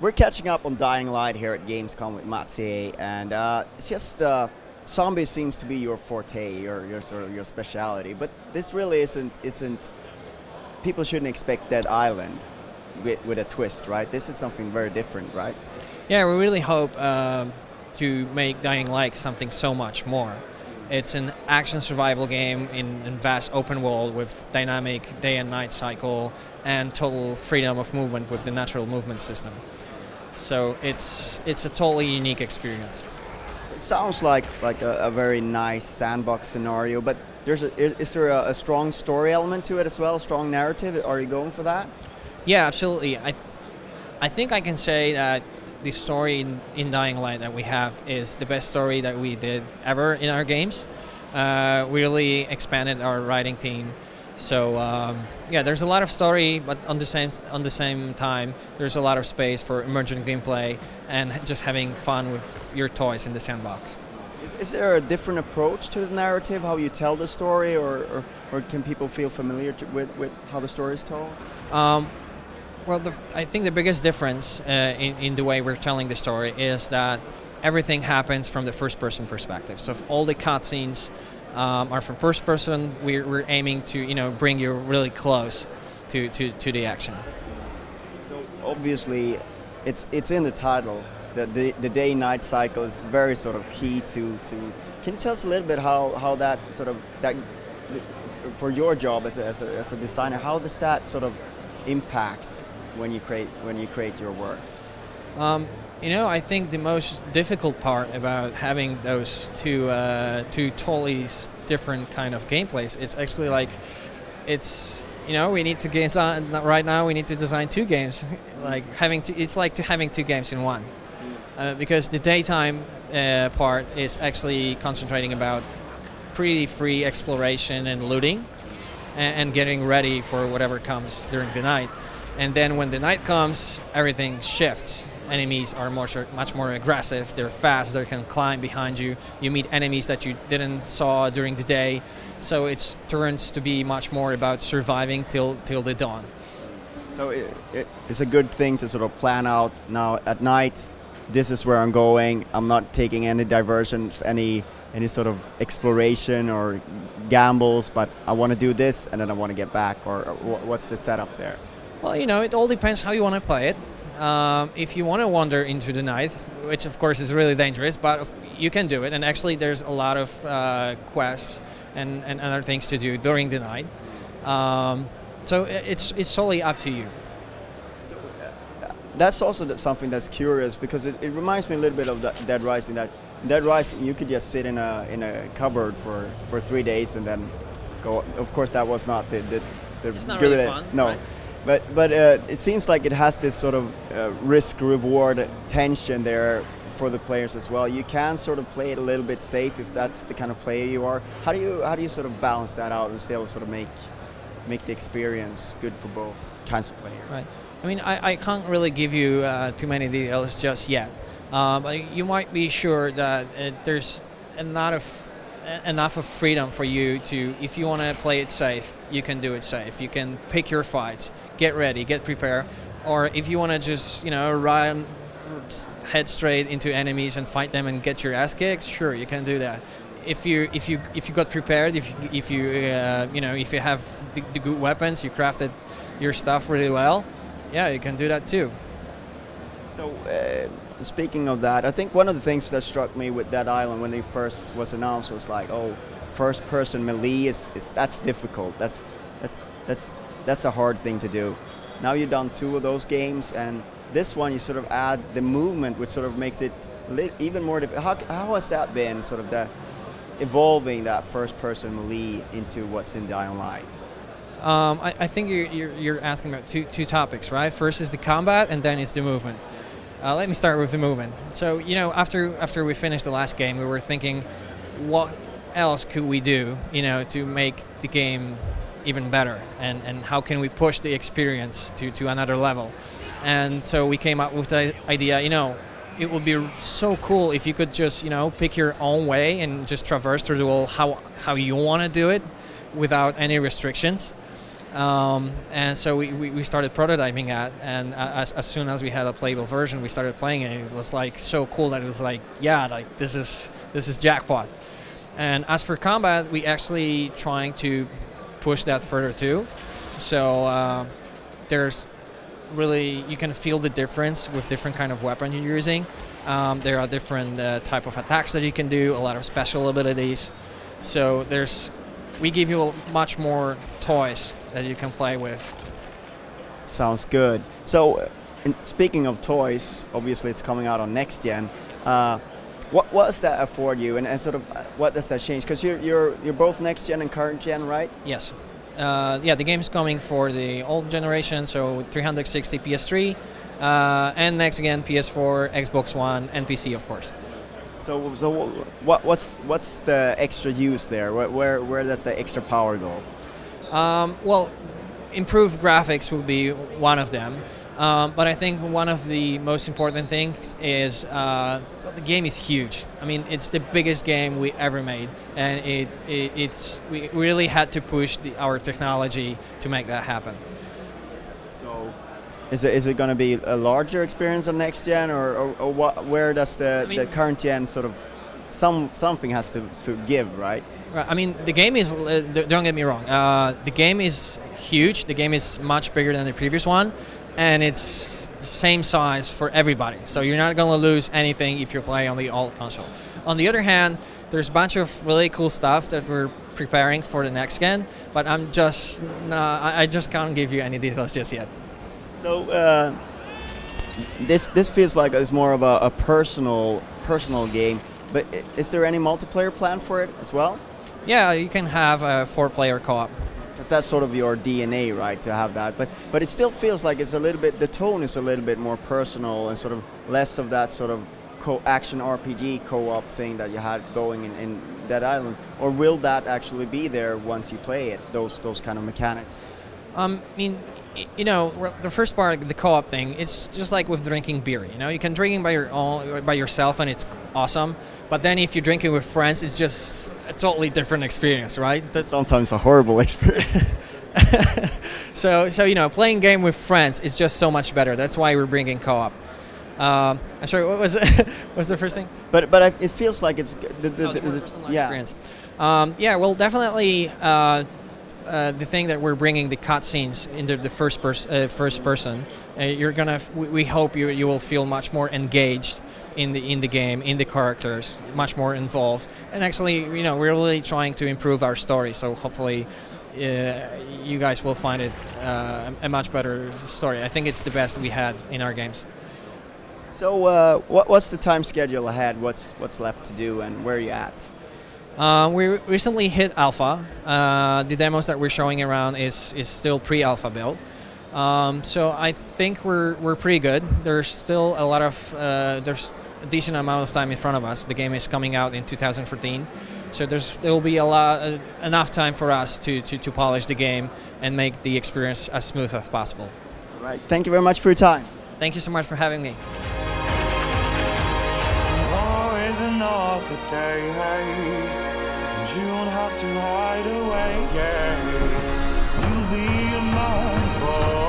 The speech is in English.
We're catching up on Dying Light here at Gamescom with Maciej, and it's just zombies seems to be your forte, your sort of your speciality. But this really isn't. People shouldn't expect Dead Island with a twist, right? This is something very different, right? Yeah, we really hope to make Dying Light something so much more. It's an action survival game in vast open world with dynamic day and night cycle and total freedom of movement with the natural movement system. So it's a totally unique experience. It sounds like a very nice sandbox scenario, but is there a strong story element to it as well, a strong narrative? Are you going for that? Yeah, absolutely. I think I can say that the story in Dying Light that we have is the best story that we did ever in our games. We really expanded our writing team. So yeah, there's a lot of story, but on the same time, there's a lot of space for emergent gameplay and just having fun with your toys in the sandbox. Is there a different approach to the narrative, how you tell the story, or can people feel familiar with how the story is told? Well, I think the biggest difference in the way we're telling the story is that everything happens from the first-person perspective. So if all the cutscenes are from first person, we're aiming to bring you really close to the action. So obviously, it's in the title. The day-night cycle is very sort of key to. Can you tell us a little bit how that sort of for your job as a designer, how does that sort of impact when you create your work? I think the most difficult part about having those two totally different kind of gameplays, it's actually like we need to design right now. We need to design two games, it's like having two games in one, because the daytime part is actually concentrating about pretty free exploration and looting, and getting ready for whatever comes during the night. And then when the night comes, everything shifts. Enemies are much more aggressive. They're fast. They can climb behind you. You meet enemies that you didn't saw during the day. So it turns to be much more about surviving till the dawn. So it's a good thing to sort of plan out now at night. This is where I'm going. I'm not taking any diversions, any sort of exploration or gambles, but I want to do this and then I want to get back. Or what's the setup there? Well, it all depends how you want to play it. If you want to wander into the night, which of course is really dangerous, but you can do it. And actually there's a lot of quests and other things to do during the night. So it's solely up to you. So, that's also something that's curious, because it reminds me a little bit of Dead Rising. That Dead Rising, you could just sit in a cupboard for 3 days and then go. Of course, that was not the it's not really fun. No. Right? But it seems like it has this sort of risk-reward tension there for the players as well. You can sort of play it a little bit safe if that's the kind of player you are. How do you sort of balance that out and still sort of make the experience good for both kinds of players? Right. I mean, I can't really give you too many details just yet. But you might be sure that there's enough of freedom for you to, if you want to play it safe, you can do it safe. You can pick your fights, get ready, get prepared. Or if you want to just, run head straight into enemies and fight them and get your ass kicked, sure, you can do that. If you got prepared, if you have the good weapons, you crafted your stuff really well, yeah, you can do that too. So speaking of that, I think one of the things that struck me with Dead Island when they first was announced was like, oh, first-person melee that's difficult. That's a hard thing to do. Now you've done 2 of those games, and this one you sort of add the movement, which sort of makes it even more difficult. How has that been, sort of evolving that first-person melee into what's in Dying Light? I think you're asking about two topics, right? First is the combat, and then is the movement. Let me start with the movement. So, after we finished the last game, we were thinking, what else could we do, to make the game even better, and how can we push the experience to another level. And so we came up with the idea, it would be so cool if you could just, pick your own way and just traverse through the world how you want to do it without any restrictions. And so we started prototyping that, and as soon as we had a playable version, we started playing it. It was like so cool that it was like, yeah, like this is jackpot. And as for combat, we actually trying to push that further too. So there's really, you can feel the difference with different kind of weapon you're using. There are different type of attacks that you can do, a lot of special abilities. So we give you much more toys that you can play with. Sounds good. So, speaking of toys, obviously it's coming out on NextGen. What does that afford you, and sort of what does that change? Because you're both NextGen and current gen, right? Yes. Yeah, the game is coming for the old generation, so 360 PS3, and NextGen PS4, Xbox One, and PC, of course. So what's the extra use there? Where does the extra power go? Well, improved graphics would be one of them, but I think one of the most important things is the game is huge. I mean, it's the biggest game we ever made, and we really had to push our technology to make that happen. So, is it going to be a larger experience on next gen, or what? Where does the current gen sort of something has to give, right? Right. I mean, the game is. Don't get me wrong. The game is huge. The game is much bigger than the previous one, and it's the same size for everybody. So you're not going to lose anything if you play on the old console. On the other hand, there's a bunch of really cool stuff that we're preparing for the next gen, but I just can't give you any details just yet. So this feels like it's more of a personal game, but is there any multiplayer plan for it as well? Yeah, you can have a 4-player co-op. Because that's sort of your DNA, right, to have that. But it still feels like it's a little bit, the tone is a little bit more personal and sort of less of that sort of action RPG co-op thing that you had going in Dead Island. Or will that actually be there once you play it, those kind of mechanics? I mean, the first part, the co-op thing, it's just like with drinking beer. You can drink it by yourself, and it's awesome. But then if you're drinking with friends, it's just a totally different experience, right? That's sometimes a horrible experience. So playing game with friends is just so much better. That's why we're bringing co-op. I'm sorry, what was what's the first thing? But it feels like it's the personal experience. Yeah, well, definitely. The thing that we're bringing the cutscenes into the first person, we hope you will feel much more engaged in the game, in the characters, much more involved, and actually, we're really trying to improve our story. So hopefully, you guys will find it a much better story. I think it's the best we had in our games. So, what's the time schedule ahead? What's left to do, and where are you at? We recently hit alpha. The demos that we're showing around is still pre-alpha build. So I think we're pretty good. There's still a lot of there's a decent amount of time in front of us. The game is coming out in 2014, so there will be enough time for us to polish the game and make the experience as smooth as possible. All right. Thank you very much for your time. Thank you so much for having me. Another day, and you don't have to hide away, yeah. You'll be a man, boy.